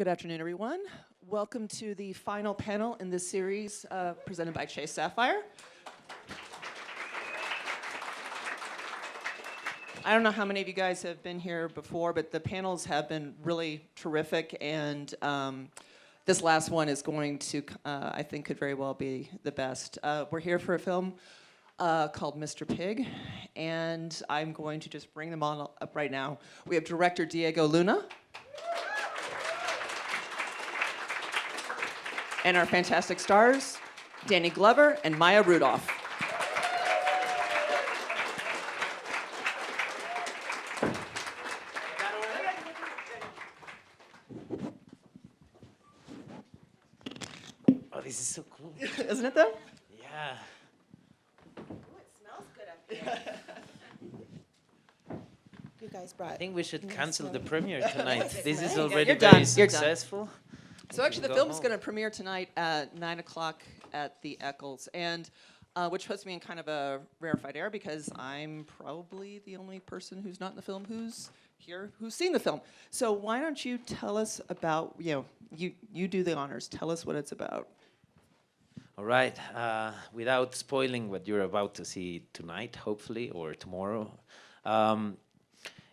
Good afternoon, everyone. Welcome to the final panel in this series presented by Chase Sapphire. I don't know how many of you guys have been here before, but the panels have been really terrific, and this last one is going to, I think, could very well be the best. We're here for a film called Mr. Pig, and I'm going to just bring them all up right now. We have director Diego Luna, and our fantastic stars, Danny Glover and Maya Rudolph. Oh, this is so cool. Isn't it though? Yeah. Ooh, it smells good up here. You guys brought. I think we should cancel the premiere tonight. This is Yeah, already you're very done. You're done. successful. So actually, the Go film's home. going to premiere tonight at 9 o'clock at the Eccles, and which puts me in kind of a rarefied air because I'm probably the only person who's not in the film who's here who's seen the film. So why don't you tell us about, you do the honors. Tell us what it's about. All right. Without spoiling what you're about to see tonight, hopefully, or tomorrow,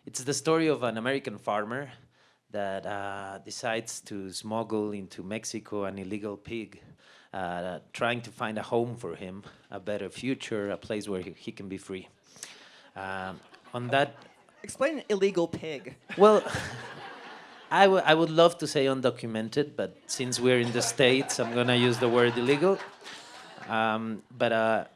it's the story of an American farmer that decides to smuggle into Mexico an illegal pig, trying to find a home for him, a better future, a place where he can be free. On that, Explain illegal pig. well, I would love to say undocumented, but since we're in the States, I'm gonna use the word illegal. But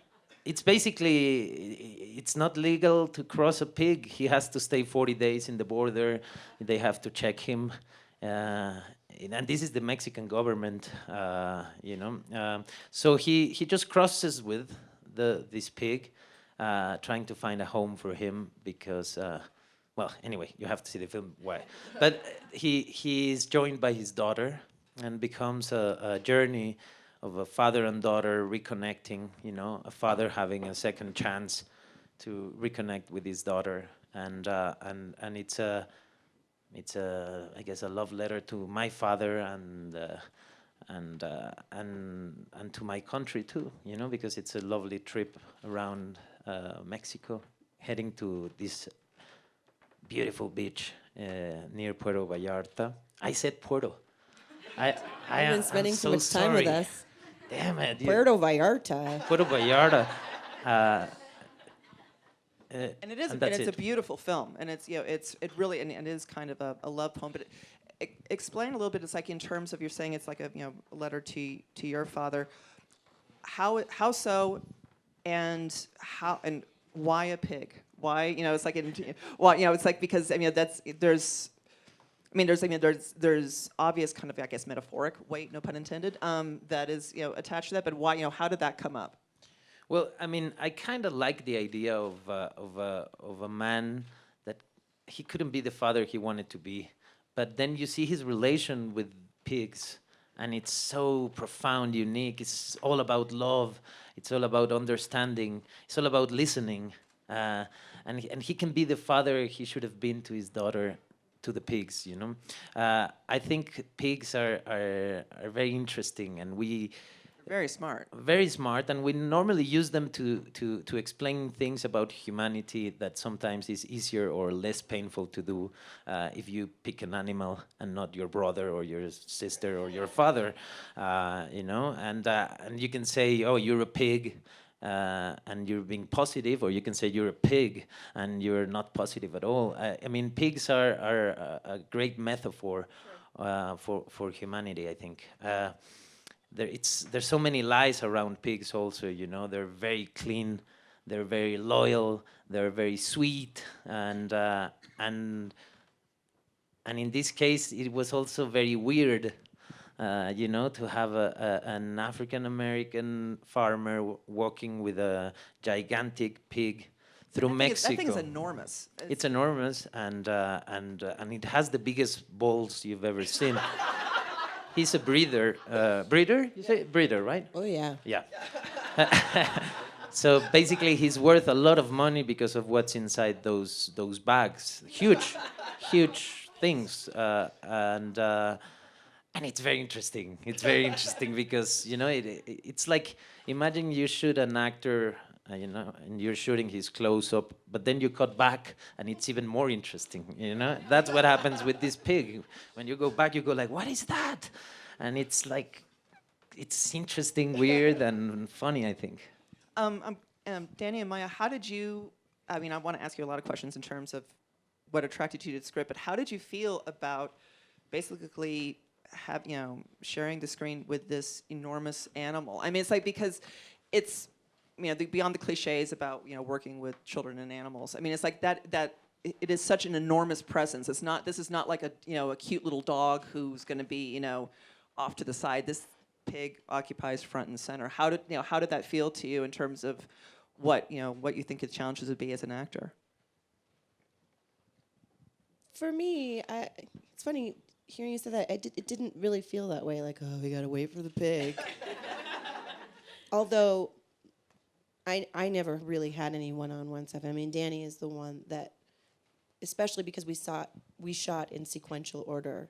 it's basically, it's not legal to cross a pig. He has to stay 40 days in the border. They have to check him. And this is the Mexican government, So he just crosses with this pig, trying to find a home for him because, well, anyway, you have to see the film why. But he is joined by his daughter and becomes a journey of a father and daughter reconnecting, a father having a second chance to reconnect with his daughter, and it's a I guess a love letter to my father and to my country too, because it's a lovely trip around Mexico, heading to this beautiful beach near Puerto Vallarta. I said Puerto. You've been spending so much time with us. Damn it. Puerto Vallarta. Puerto Vallarta. And it is, and that's it's it. a beautiful film, and it's it really and it is kind of a love poem. But explain a little bit. It's like in terms of you're saying it's like a letter to your father. How so, and how and why a pig? Why it's like it's like because there's obvious kind of metaphoric weight, no pun intended, that is attached to that. But why how did that come up? Well, I kind of like the idea of a man that he couldn't be the father he wanted to be, but then you see his relation with pigs, and it's so profound, unique. It's all about love. It's all about understanding. It's all about listening, and he can be the father he should have been to his daughter, to the pigs. I think pigs are very interesting, and Very smart. very smart, and we normally use them to explain things about humanity that sometimes is easier or less painful to do if you pick an animal and not your brother or your sister or your father, and you can say, oh, you're a pig, and you're being positive, or you can say you're a pig and you're not positive at all. Pigs are a great metaphor for humanity, I think. There's so many lies around pigs also, they're very clean, they're very loyal, they're very sweet, and in this case it was also very weird, to have an African American farmer walking with a gigantic pig through Mexico. That thing is enormous. It's enormous, and it has the biggest balls you've ever seen. He's a breeder. Breeder? You say breeder, right? Oh, yeah. Yeah. So basically, he's worth a lot of money because of what's inside those bags. Huge things. And it's very interesting. It's very interesting because it's like, imagine you shoot an actor, and you're shooting his close up, but then you cut back, and it's even more interesting. That's what happens with this pig. When you go back, you go like, "What is that?" And it's like, it's interesting, weird, and funny, I think. Danny and Maya, how did you? I mean, I want to ask you a lot of questions in terms of what attracted you to the script, but how did you feel about basically sharing the screen with this enormous animal? I mean, it's like, because it's beyond the cliches about working with children and animals. I mean, it's like that it is such an enormous presence. This is not like a cute little dog who's going to be off to the side. This pig occupies front and center. How did that feel to you in terms of what you think the challenges would be as an actor? For me, it's funny hearing you say that. It didn't really feel that way. Like, oh, we gotta wait for the pig. Although, I never really had any one-on-one stuff. I mean, Danny is the one that, especially because we shot in sequential order.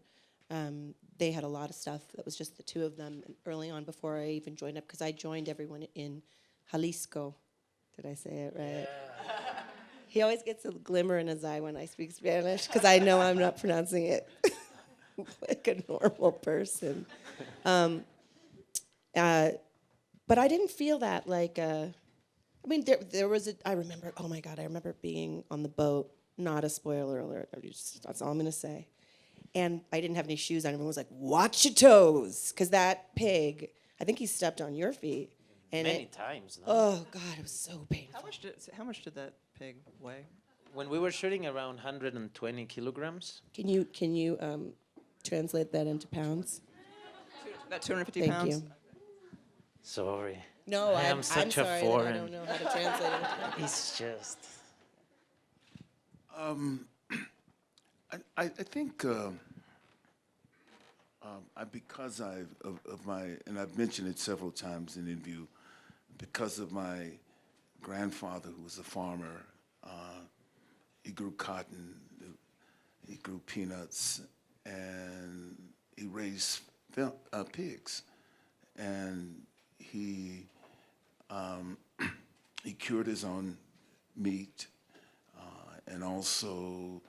They had a lot of stuff that was just the two of them early on before I even joined up, because I joined everyone in Jalisco. Did I say it right? Yeah. He always gets a glimmer in his eye when I speak Spanish, because I know I'm not pronouncing it like a normal person. But I didn't feel that like, I mean, there was I remember being on the boat, not a spoiler alert, that's all I'm gonna say. And I didn't have any shoes on. Everyone was like, watch your toes, because that pig, I think he stepped on your feet. And Many times. No? Oh, God, it was so painful. How much did that pig weigh? When we were shooting, around 120 kilograms. Can you translate that into pounds? About 250 Thank pounds? you. Sorry. No, I'm such a sorry, foreign. I don't know how to translate it. It's just... I think because of my, and I've mentioned it several times in interview, because of my grandfather who was a farmer, he grew cotton, he grew peanuts, and he raised pigs, and he cured his own meat, and also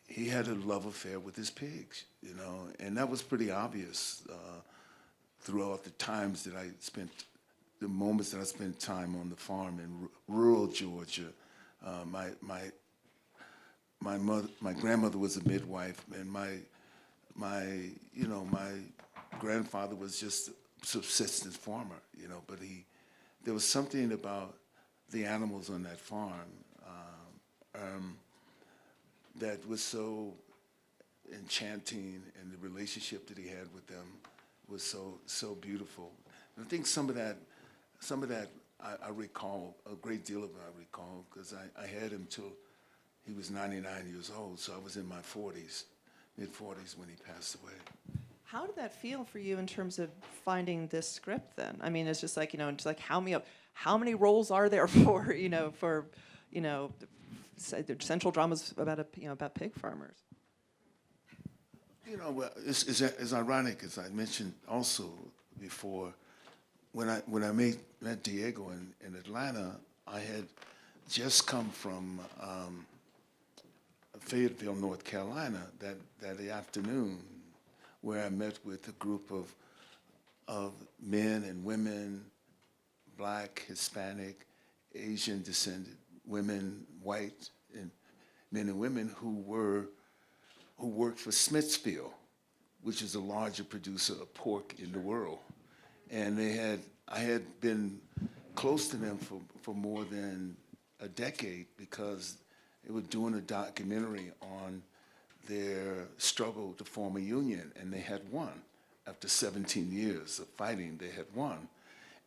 he had a love affair with his pigs, and that was pretty obvious throughout the moments that I spent time on the farm in rural Georgia. My grandmother was a midwife, and my grandfather was just a subsistence farmer, but there was something about the animals on that farm that was so enchanting, and the relationship that he had with them was so beautiful. And I think some of that I recall, a great deal of it I recall, because I had him till he was 99 years old, so I was in my mid-40s when he passed away. How did that feel for you in terms of finding this script then? I mean, it's just like, just like how many roles are there for central dramas about about pig farmers? Well, it's ironic, as I mentioned also before, when I met Diego in Atlanta, I had just come from Fayetteville, North Carolina, that afternoon, where I met with a group of men and women, Black, Hispanic, Asian descended women, white, and men and women who worked for Smithfield, which is the largest producer of pork in the world. And I had been close to them for more than a decade, because they were doing a documentary on their struggle to form a union, and they had won. After 17 years of fighting, they had won.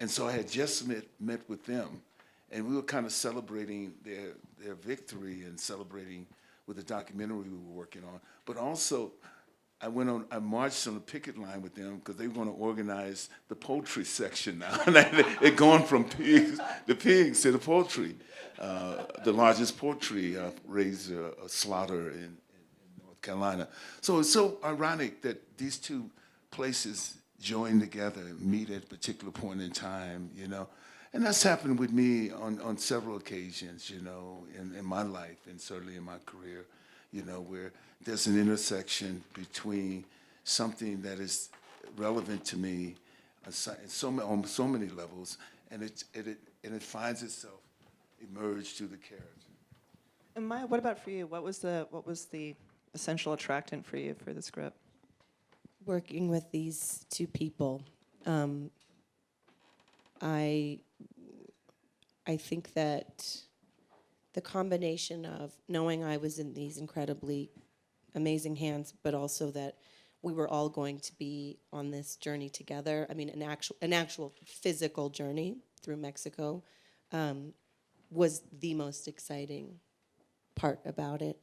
And so I had just met with them, and we were kind of celebrating their victory and celebrating with the documentary we were working on. But also, I marched on the picket line with them, because they were going to organize the poultry section now. They're going from the pigs to the poultry, the largest poultry raiser slaughter in North Carolina. So it's so ironic that these two places join together, meet at a particular point in time, you know. And that's happened with me on several occasions, you know, in my life and certainly in my career, you know, where there's an intersection between something that is relevant to me on so many levels, and it finds itself emerged through the character. And Maya, what about for you? What was the essential attractant for you for the script? Working with these two people, I think that the combination of knowing I was in these incredibly amazing hands, but also that we were all going to be on this journey together. I mean, an actual physical journey through Mexico, was the most exciting part about it.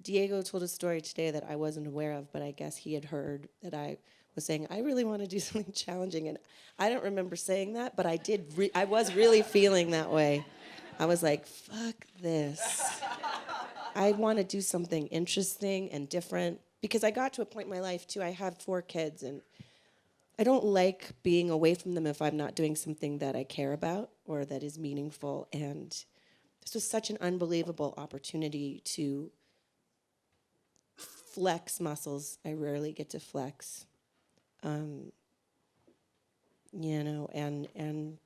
Diego told a story today that I wasn't aware of, but I guess he had heard that I was saying, I really want to do something challenging. And I don't remember saying that, but I was really feeling that way. I was like, fuck this. I want to do something interesting and different. Because I got to a point in my life, too, I have 4 kids, and I don't like being away from them if I'm not doing something that I care about or that is meaningful. And this was such an unbelievable opportunity to flex muscles I rarely get to flex, you know, and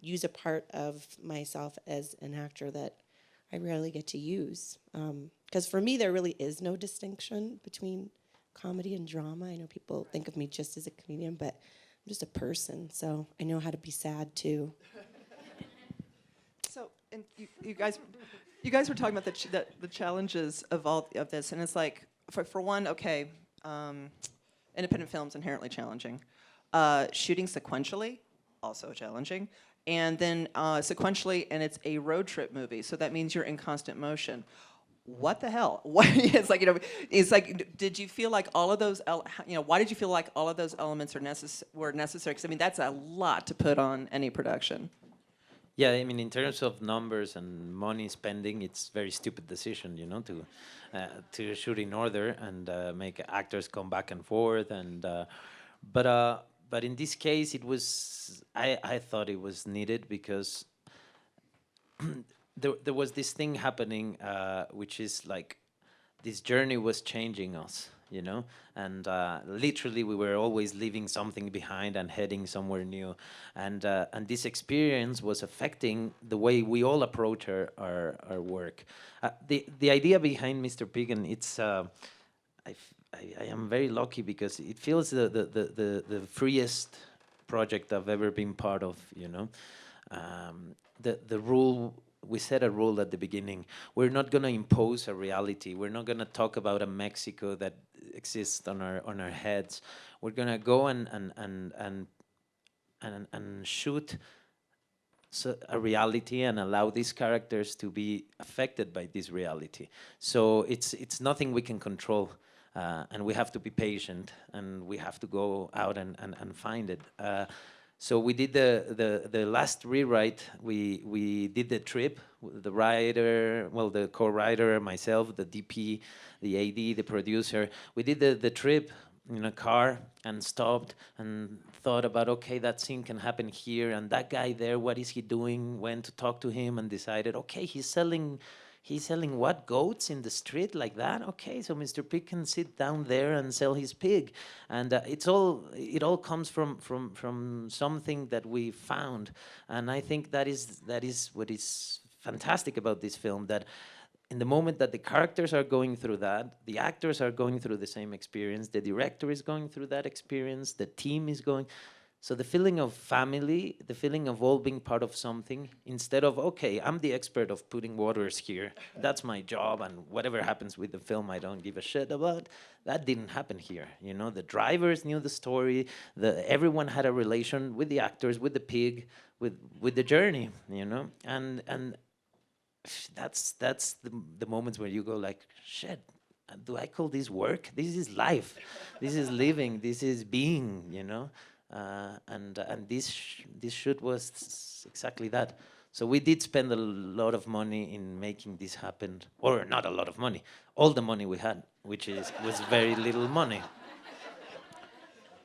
use a part of myself as an actor that I rarely get to use. Because for me, there really is no distinction between comedy and drama. I know people think of me just as a comedian, but I'm just a person, so I know how to be sad too. So, and you guys were talking about the challenges of all of this, and it's like, for one, okay, independent film's inherently challenging. Shooting sequentially, also challenging. And then sequentially, and it's a road trip movie, so that means you're in constant motion. What the hell? It's like, you know, it's like, did you feel like all of those, why did you feel like all of those elements were necessary? Because I mean, that's a lot to put on any production. Yeah, I mean, in terms of numbers and money spending, it's very stupid decision, you know, to shoot in order and make actors come back and forth. And but in this case, I thought it was needed because there was this thing happening, which is like this journey was changing us, you know, and literally we were always leaving something behind and heading somewhere new, and this experience was affecting the way we all approach our work. The idea behind Mr. Pig, and it's I am very lucky because it feels the freest project I've ever been part of, you know. The rule, we set a rule at the beginning. We're not going to impose a reality. We're not going to talk about a Mexico that exists on our heads. We're going to go and shoot a reality and allow these characters to be affected by this reality. So it's nothing we can control, and we have to be patient, and we have to go out and find it. So we did the last rewrite. We did the trip. The writer, well, the co-writer, myself, the DP, the AD, the producer. We did the trip in a car and stopped and thought about, okay, that scene can happen here, and that guy there, what is he doing? Went to talk to him and decided, okay, he's selling what, goats in the street like that? Okay, so Mr. Pig can sit down there and sell his pig, and it all comes from something that we found, and I think that is what is fantastic about this film, that in the moment that the characters are going through that, the actors are going through the same experience, the director is going through that experience, the team is going. So the feeling of family, the feeling of all being part of something, instead of, okay, I'm the expert of putting waters here, that's my job, and whatever happens with the film, I don't give a shit about. That didn't happen here. You know, the drivers knew the story, everyone had a relation with the actors, with the pig, with the journey, you know, and that's the moments where you go like, shit, do I call this work? This is life. This is living. This is being, you know. And this shoot was exactly that. So we did spend a lot of money in making this happen, or not a lot of money, all the money we had, which was very little money.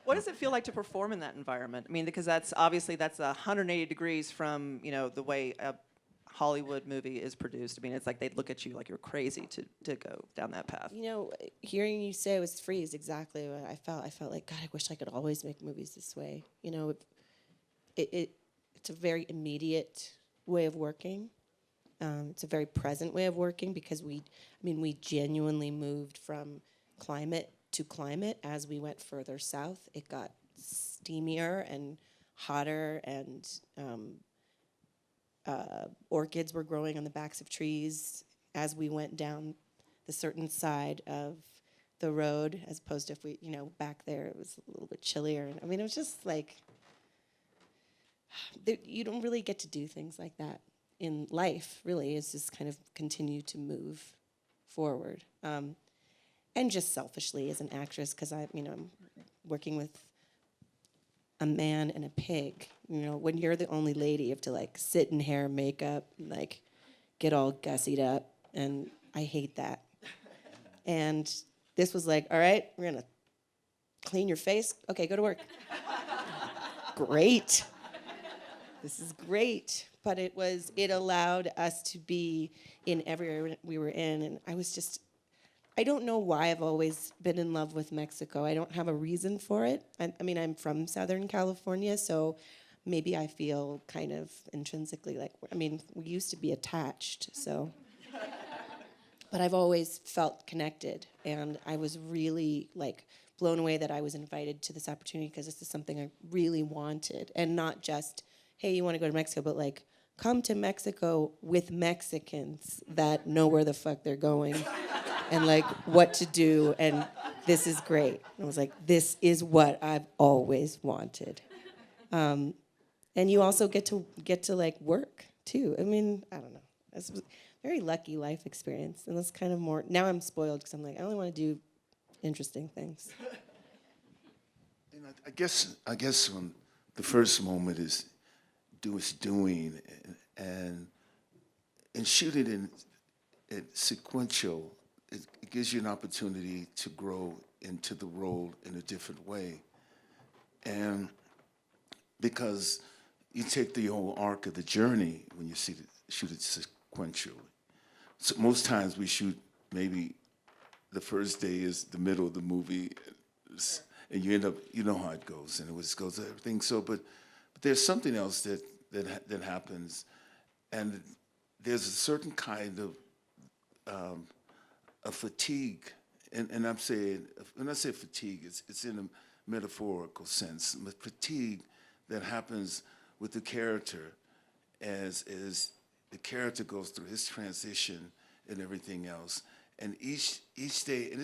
What does it feel like to perform in that environment? I mean, because that's obviously 180 degrees from the way a Hollywood movie is produced. I mean, it's like they'd look at you like you're crazy to go down that path. Hearing you say it was free is exactly what I felt. I felt like, God, I wish I could always make movies this way. It's a very immediate way of working. It's a very present way of working because we genuinely moved from climate to climate as we went further south. It got steamier and hotter, and orchids were growing on the backs of trees as we went down the certain side of the road, as opposed to if we, back there it was a little bit chillier. And it was just like, you don't really get to do things like that in life, really. It's just kind of continue to move forward. And just selfishly as an actress, because I'm working with a man and a pig. When you're the only lady, you have to sit in hair and makeup, and, get all gussied up, and I hate that. And this was like, all right, we're gonna clean your face. Okay, go to work. Great. This is great. But it allowed us to be in every area we were in, and I don't know why I've always been in love with Mexico. I don't have a reason for it. I'm from Southern California, so maybe I feel kind of intrinsically we used to be attached, so. But I've always felt connected, and I was really blown away that I was invited to this opportunity, because this is something I really wanted, and not just, hey, you want to go to Mexico, but come to Mexico with Mexicans that know where the fuck they're going. And what to do, and this is great. And I was like, this is what I've always wanted. And you also get to work too. I don't know. It's a very lucky life experience, and that's kind of more. Now I'm spoiled because I'm like, I only want to do interesting things. I guess when the first moment is doing, and shooting in sequential. It gives you an opportunity to grow into the role in a different way. And because you take the whole arc of the journey when you shoot it sequentially. So most times we shoot maybe the first day is the middle of the movie, and you end up, how it goes, and it just goes everything. So, but there's something else that happens, and there's a certain kind of a fatigue, and I'm saying, when I say fatigue, it's in a metaphorical sense, but fatigue that happens with the character as the character goes through his transition and everything else. And each day, and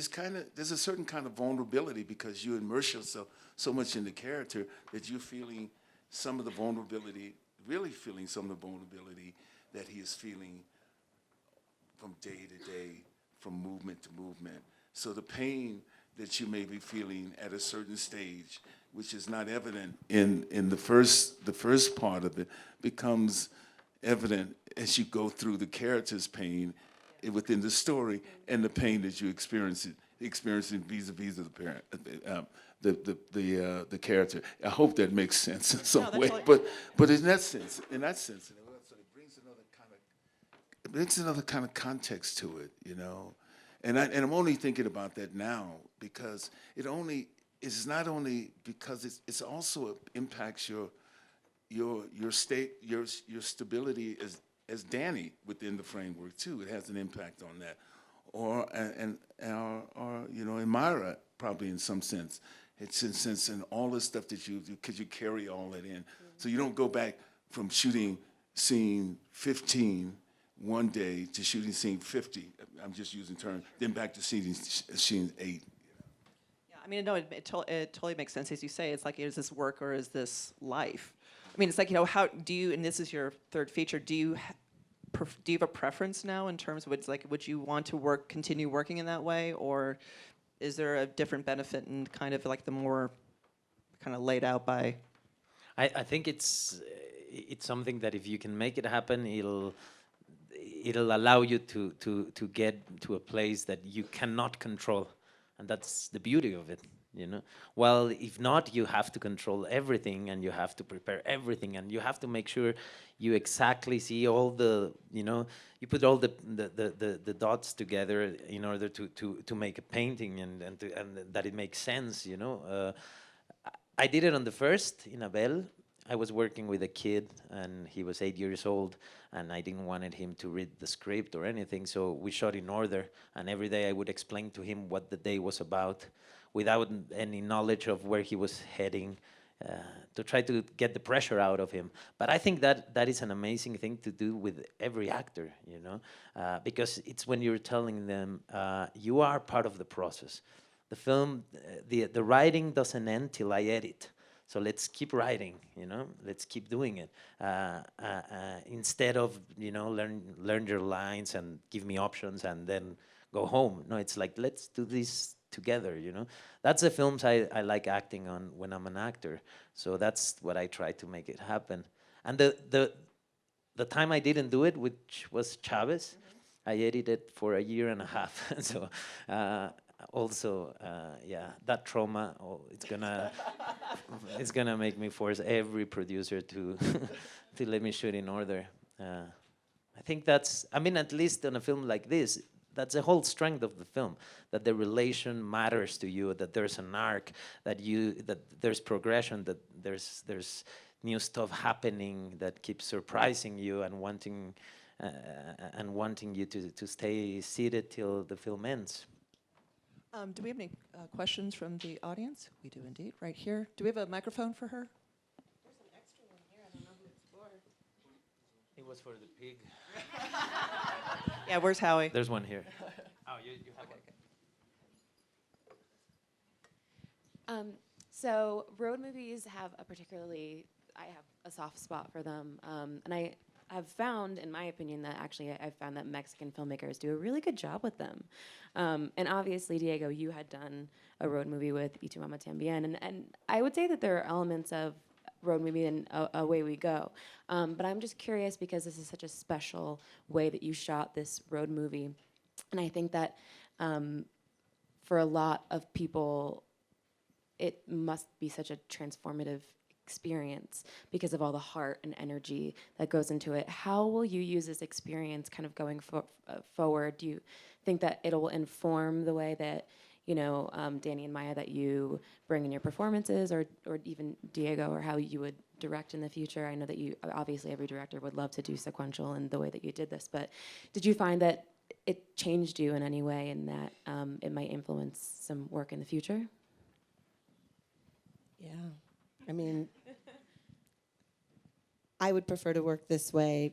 there's a certain kind of vulnerability because you immerse yourself so much in the character that you're feeling some of the vulnerability, really feeling some of the vulnerability that he is feeling from day to day, from movement to movement. So the pain that you may be feeling at a certain stage, which is not evident in the first part of it, becomes evident as you go through the character's pain within the story and the pain that you experiencing vis-a-vis of the parent, the character. I hope that makes sense in some way. But in that sense, it brings another kind of context to it, And I'm only thinking about that now because it's not only because it's also impacts your state, your stability as Danny within the framework too. It has an impact on that, or in Myra probably in some sense. It's in sense in all the stuff that you do because you carry all that in. So you don't go back from shooting scene 15 one day to shooting scene 50. I'm just using terms. Then back to scene 8. Yeah, no, it totally makes sense as you say. It's like, is this work or is this life? It's like, how do you? And this is your third feature. Do you have a preference now in terms of would you want to continue working in that way, or is there a different benefit in kind of the more kind of laid out by? I think it's something that if you can make it happen, it'll allow you to get to a place that you cannot control, and that's the beauty of it, you know. Well, if not, you have to control everything, and you have to prepare everything, and you have to make sure you exactly see all the, you know, you put all the dots together in order to make a painting, and that it makes sense, you know. I did it on the first in Abel. I was working with a kid, and he was 8 years old, and I didn't want him to read the script or anything, so we shot in order, and every day I would explain to him what the day was about without any knowledge of where he was heading, to try to get the pressure out of him. But I think that is an amazing thing to do with every actor, you know, because it's when you're telling them, you are part of the process. The film, the writing doesn't end till I edit. So let's keep writing, you know, let's keep doing it. Instead of, you know, learn your lines and give me options and then go home. No, it's like, let's do this together, you know. That's the films I like acting on when I'm an actor. So that's what I try to make it happen. And the time I didn't do it, which was Chavez, I edited for 1.5 years. So also, yeah, that trauma, it's gonna make me force every producer to to let me shoot in order. I think that's, I mean, at least on a film like this, that's the whole strength of the film, that the relation matters to you, that there's an arc, that there's progression, that there's new stuff happening that keeps surprising you and wanting you to stay seated till the film ends. Do we have any questions from the audience? We do indeed, right here. Do we have a microphone for her? There's an extra one here. I don't know who it's for. It was for the pig. Yeah, where's Howie? There's one here. Oh, you have one. So road movies have I have a soft spot for them. And I have found, in my opinion, that actually I've found that Mexican filmmakers do a really good job with them. And obviously, Diego, you had done a road movie with Y Tu Mama Tambien. And I would say that there are elements of road movie and Away We Go. But I'm just curious because this is such a special way that you shot this road movie. And I think that for a lot of people, it must be such a transformative experience because of all the heart and energy that goes into it. How will you use this experience kind of going forward? Do you think that it'll inform the way that, you know, Danny and Maya, that you bring in your performances, or even Diego, or how you would direct in the future? I know that you, obviously every director would love to do sequential in the way that you did this, but did you find that it changed you in any way and that it might influence some work in the future? Yeah. I mean, I would prefer to work this way,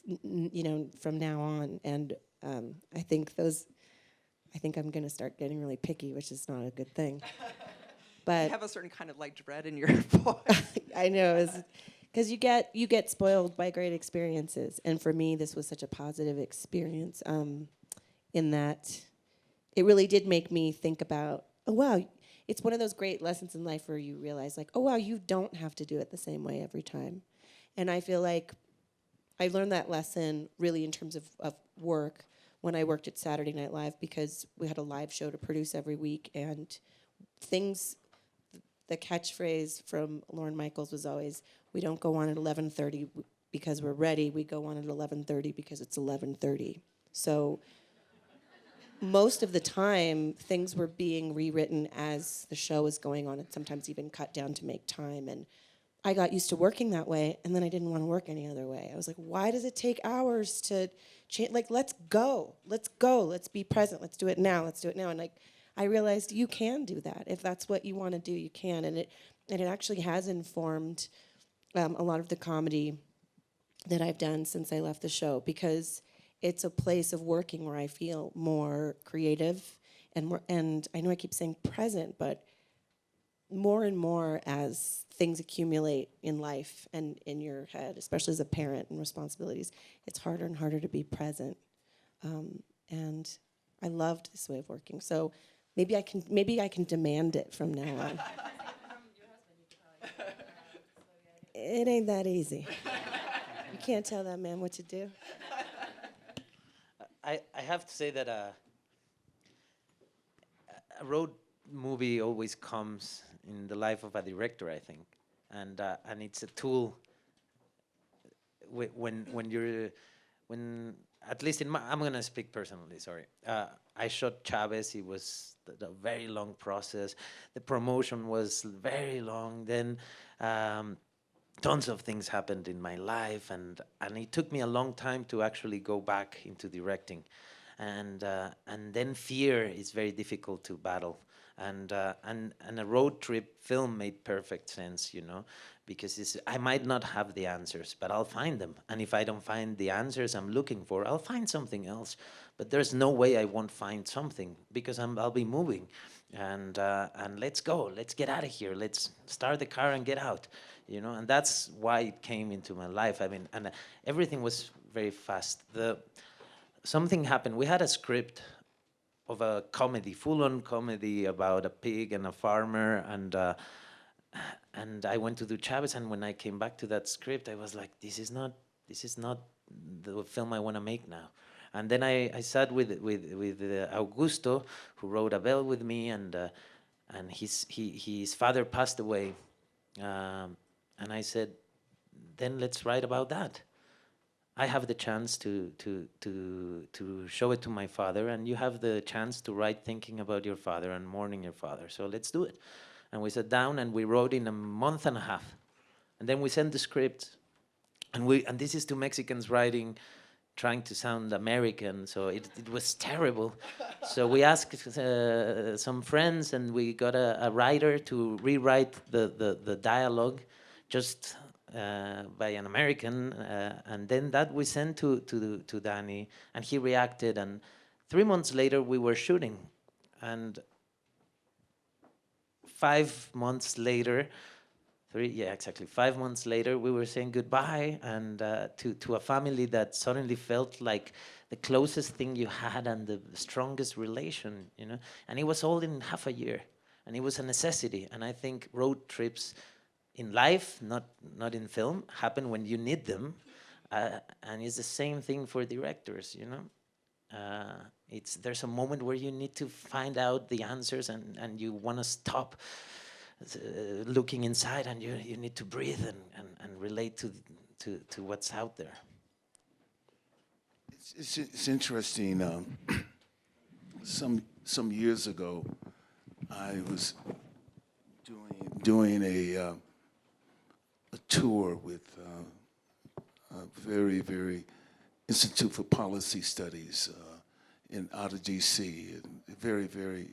you know, from now on. And I think I'm going to start getting really picky, which is not a good thing. But You have a certain kind of like dread in your voice. I know, because you get spoiled by great experiences. And for me, this was such a positive experience in that it really did make me think about, oh, wow, it's one of those great lessons in life where you realize, like, oh, wow, you don't have to do it the same way every time. And I feel like I learned that lesson really in terms of work when I worked at Saturday Night Live, because we had a live show to produce every week, and the catchphrase from Lorne Michaels was always, we don't go on at 11:30 because we're ready, we go on at 11:30 because it's 11:30. So most of the time, things were being rewritten as the show was going on, and sometimes even cut down to make time. And I got used to working that way, and then I didn't want to work any other way. I was like, why does it take hours to change? Like, let's go, let's be present, let's do it now. And like, I realized you can do that. If that's what you want to do, you can. And it actually has informed a lot of the comedy that I've done since I left the show, because it's a place of working where I feel more creative and I know I keep saying present, but more and more as things accumulate in life and in your head, especially as a parent and responsibilities, it's harder and harder to be present. And I loved this way of working. So maybe I can demand it from now on. it ain't that easy. You can't tell that man what to do. I have to say that a road movie always comes in the life of a director, I think, and it's a tool. When at least in my, I'm gonna speak personally. Sorry, I shot Chavez. It was a very long process. The promotion was very long. Then. Tons of things happened in my life, and it took me a long time to actually go back into directing, and then fear is very difficult to battle, and a road trip film made perfect sense, you know, because I might not have the answers, but I'll find them, and if I don't find the answers I'm looking for, I'll find something else, but there's no way I won't find something because I'll be moving, and let's go, let's get out of here, let's start the car and get out. You know, and that's why it came into my life. I mean, and everything was very fast. Something happened. We had a script of a comedy, full-on comedy about a pig and a farmer, and I went to do Chavez. And when I came back to that script, I was like, this is not the film I want to make now. And then I sat with Augusto, who wrote Abel with me, and his father passed away. And I said, then let's write about that. I have the chance to show it to my father, and you have the chance to write thinking about your father and mourning your father. So let's do it. And we sat down and we wrote in a month and a half. And then we sent the script. And this is two Mexicans writing, trying to sound American, so it was terrible. So we asked some friends, and we got a writer to rewrite the dialogue, just by an American, and then that we sent to Danny, and he reacted. And 3 months later, we were shooting, and 5 months later. 5 months later, we were saying goodbye, and to a family that suddenly felt like the closest thing you had and the strongest relation, you know. And it was all in half a year, and it was a necessity. And I think road trips in life, not in film, happen when you need them, and it's the same thing for directors, you know. There's a moment where you need to find out the answers, and you want to stop looking inside, and you need to breathe and relate to what's out there. It's interesting. Some years ago, I was doing a tour with a very Institute for Policy Studies out of D.C. Very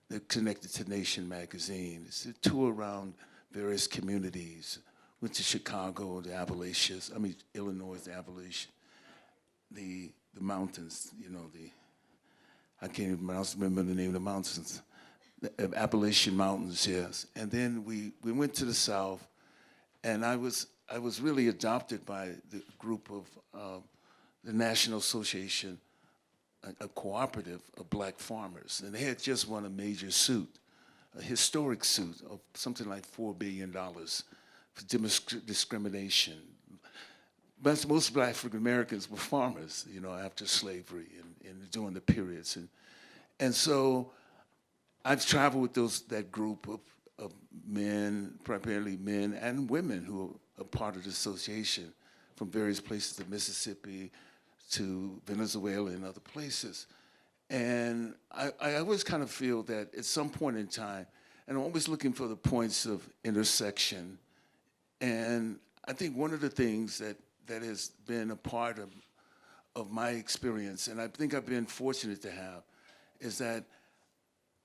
they're connected to Nation magazine. It's a tour around various communities. Went to Chicago, the Appalachians. I mean, Illinois, the Appalachians, the mountains. You know, I can't even remember the name of the mountains. The Appalachian Mountains, yes. And then we went to the South, and I was really adopted by the group of the National Association, a cooperative of black farmers, and they had just won a major suit, a historic suit of something like $4 billion for discrimination. But most Black African Americans were farmers, you know, after slavery and during the periods, and so I've traveled with that group of men, primarily men and women who are part of the association from various places of Mississippi to Venezuela and other places. And I always kind of feel that at some point in time, and I'm always looking for the points of intersection. And I think one of the things that has been a part of my experience, and I think I've been fortunate to have, is that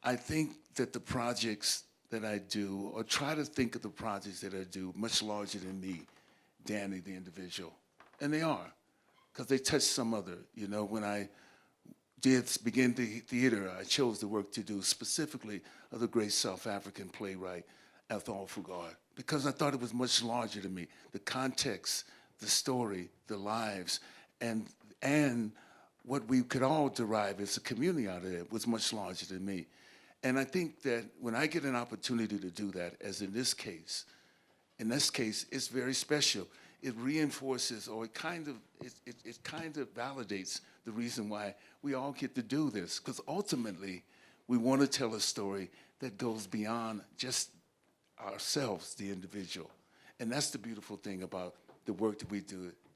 I think that the projects that I do, or try to think of the projects that I do, much larger than me, Danny, the individual. And they are, because they touch some other. You know, when I did begin the theater, I chose the work to do specifically of the great South African playwright, Ethel Fugard, because I thought it was much larger than me. The context, the story, the lives, and what we could all derive as a community out of it was much larger than me. And I think that when I get an opportunity to do that, as in this case, in this case, it's very special. It reinforces, or it kind of validates the reason why we all get to do this. Because ultimately, we want to tell a story that goes beyond just ourselves, the individual. And that's the beautiful thing about the work that we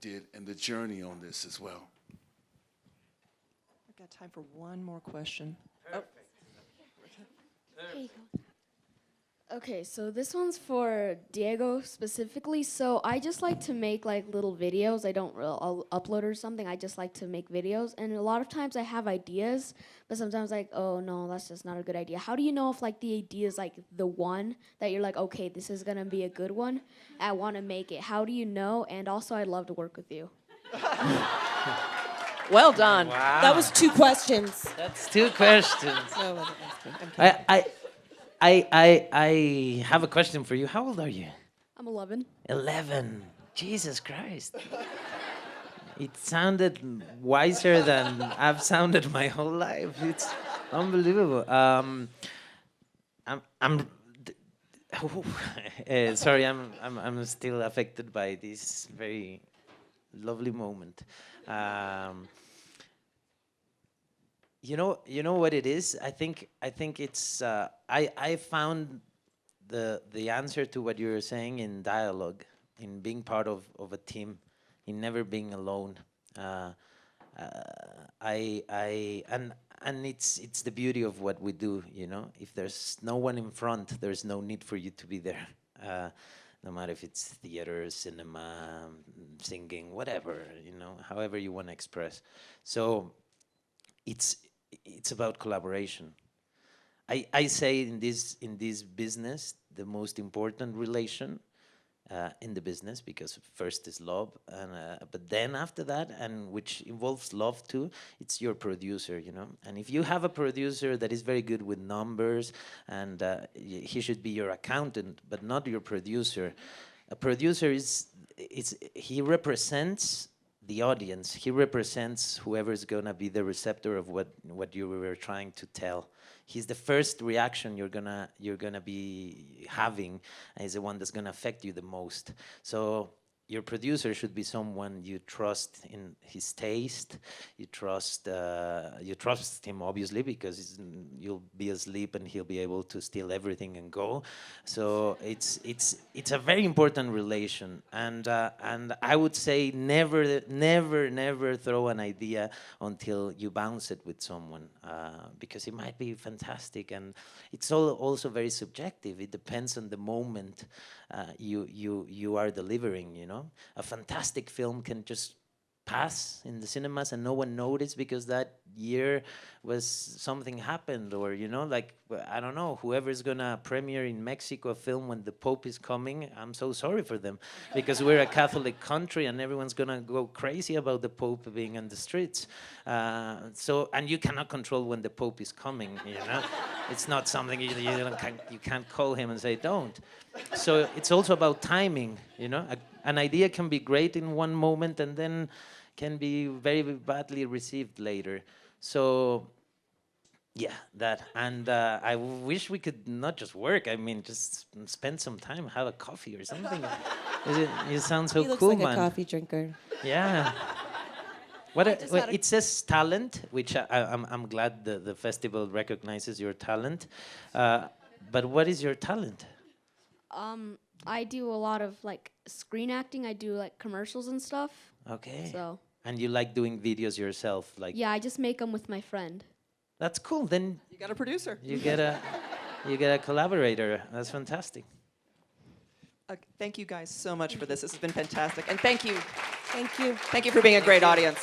did and the journey on this as well. I've got time for one more question. Here you go. Okay, so this one's for Diego specifically. So I just like to make like little videos. I don't I'll upload or something. I just like to make videos, and a lot of times I have ideas, but sometimes like, oh no, that's just not a good idea. How do you know if like the idea is like the one that you're like, okay, this is gonna be a good one, I want to make it? How do you know? And also, I'd love to work with you. Well done. Wow. That was 2 questions. That's 2 questions. No, it wasn't. I'm kidding. I have a question for you. How old are you? I'm 11. 11. Jesus Christ. It sounded wiser than I've sounded my whole life. It's unbelievable. Sorry, I'm still affected by this very lovely moment. You know what it is? I think it's I found the answer to what you were saying in dialogue, in being part of a team, in never being alone. And it's the beauty of what we do, you know. If there's no one in front, there's no need for you to be there. No matter if it's theater, cinema, singing, whatever, you know, however you want to express. So it's about collaboration. I say in this business, the most important relation in the business, because first is love, and but then after that, and which involves love too, it's your producer, you know. And if you have a producer that is very good with numbers, and he should be your accountant, but not your producer. A producer he represents the audience. He represents whoever's gonna be the receptor of what you were trying to tell. He's the first reaction you're gonna be having, and he's the one that's gonna affect you the most. So your producer should be someone you trust in his taste. You trust him, obviously, because you'll be asleep and he'll be able to steal everything and go. So it's a very important relation, and I would say never throw an idea until you bounce it with someone, because it might be fantastic, and it's also very subjective. It depends on the moment you are delivering, you know. A fantastic film can just pass in the cinemas and no one noticed because that year something happened, or, you know, like, I don't know, whoever's gonna premiere in Mexico a film when the Pope is coming, I'm so sorry for them, because we're a Catholic country and everyone's gonna go crazy about the Pope being in the streets. And you cannot control when the Pope is coming, you know. It's not something you can't call him and say don't. So it's also about timing, you know. An idea can be great in one moment and then can be very badly received later. So yeah, that. And I wish we could not just work. I mean, just spend some time, have a coffee or something. You sound so He looks cool, like man. a coffee drinker. Yeah. It says talent, which I'm glad the festival recognizes your talent. But what is your talent? I do a lot of like screen acting. I do like commercials and stuff. Okay. So. And you like doing videos yourself, like? Yeah, I just make them with my friend. That's cool. Then You got a producer. you get a collaborator. That's fantastic. Thank you guys so much for this. This has been fantastic. And thank you. Thank you. Thank you for being a great audience.